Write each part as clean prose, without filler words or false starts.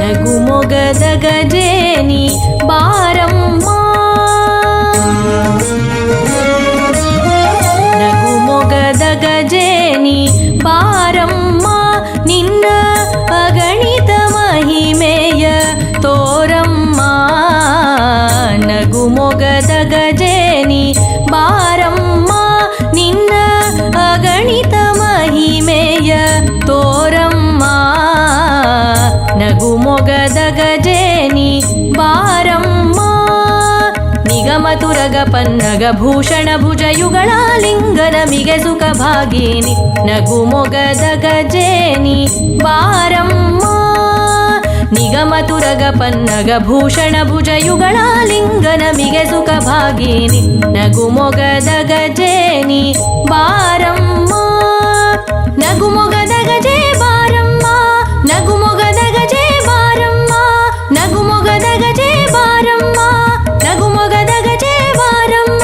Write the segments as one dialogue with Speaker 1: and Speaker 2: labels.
Speaker 1: ನಗುಮೊಗದ ಗಜೇನಿ ಬಾರಮ್ಮ, ನಗುಮೊಗದ ಗಜೇನಿ ಬಾರಮ್ಮ, ನಿನ್ನ ಅಗಣಿತ ಮಹಿಮೆಯ ತೋರಮ್ಮ. ನಗುಮೊಗದ ಗಜೇನಿ ಬಾರಮ್ಮ, ನಿನ್ನ ಅಗಣಿತ ಮಹಿಮೆಯ ತೋರಮ್ಮ. ನಗುಮೊಗದ ಗಜೇನಿ ಬಾರಮ್ಮ. ನಿಗಮತುರಗ ಪನ್ನಗ ಭೂಷಣ ಭುಜಯುಗಳ ಲಿಂಗನ ಮಿಗೆ ಸುಖ ಭಾಗಿನಿ. ನಗುಮೊಗದ ಗಜೇನಿ ಬಾರಮ್ಮ. ನಿಗಮತುರಗ ಪನ್ನಗ ಭೂಷಣ ಭುಜಯುಗಳ ಲಿಂಗನ ಮಿಗೆ ಸುಖ ಭಾಗಿನಿ. ನಗುಮೊಗದ ಗಜೇನಿ ಬಾರಮ್ಮ. ನಗುಮೊಗದ ಗಜೆ ಬಾರಮ್ಮ, ನಗುಮೊಗದ ಗಜೆ ಬಾರಮ್ಮ, ನಗುಮೊಗದ ಗಜೆ ಬಾರಮ್ಮ, ನಗುಮೊಗದ ಗಜೆ ಬಾರಮ್ಮ.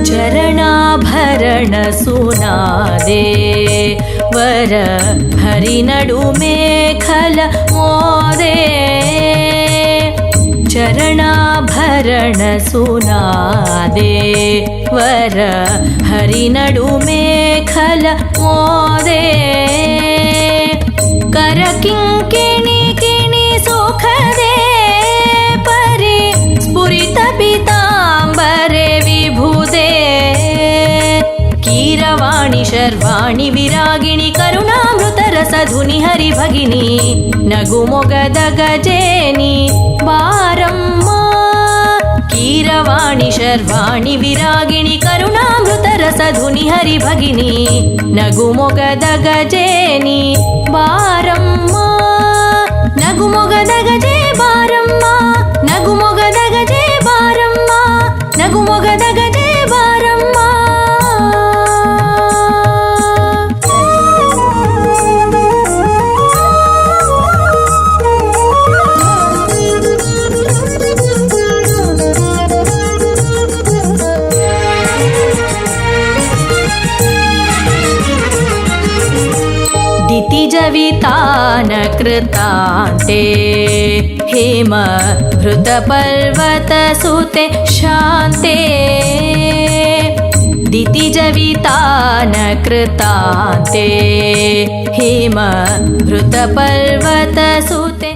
Speaker 1: ಚರಣಾಭರಣ ಸುನಾದೆ ವರ ಹರಿನಡು ಮೇಖಲ ಮೋದೆ. ಚರಣಾಭರಣ ಸುನಾದೆ ವರ ಹರಿನಡು ಮೇಖಲ ಮೋದೆ. ಕರ ಕಿಂಕಿಣಿ ಕಿಣಿ ಸುಖದೆ ಪರಿ ಸ್ಫುರಿತ ಪೀತಾಂಬರೆ ವಿಭುದೆ. ಕೀರವಾಣಿ ಶರ್ವಾಣಿ ವಿರಾಗಿಣಿ ಕರುಣಾಮೃತ ರಸಧುನಿ ಹರಿ ಭಗಿನಿ. ನಗುಮೊಗದ ಗಜೇನಿ ಬಾರಮ್ಮ. ಕೀರವಾಣಿ ಶರ್ವಾಣಿ ವಿರಾಗಿಣಿ ಕರುಣಾಮೃತ ರಸಧುನಿ ಹರಿ ಭಗಿನಿ. ನಗುಮೊಗದ ಗಜೇನಿ ಬಾರಮ್ಮ. ನಗುಮೊಗದ ಗಜೆ ಬಾರಮ್ಮ, ನಗುಮೊಗದ ಗಜೆ ಬಾರಮ್ಮ, ನಗುಮೊಗದ ಗಜೆ ಬಾರಮ್ಮ. ದಿತಿಜವಿತಾನ ಕೃತಾಂತೆ ಹೇಮ ಭೃತ ಪರ್ವತ ಸುತೆ ಶಾಂತೆ. ದಿತಿಜವಿತಾನ ಕೃತಾಂತೆ ಹೇಮ ಭೃತ ಪರ್ವತ ಸುತೆ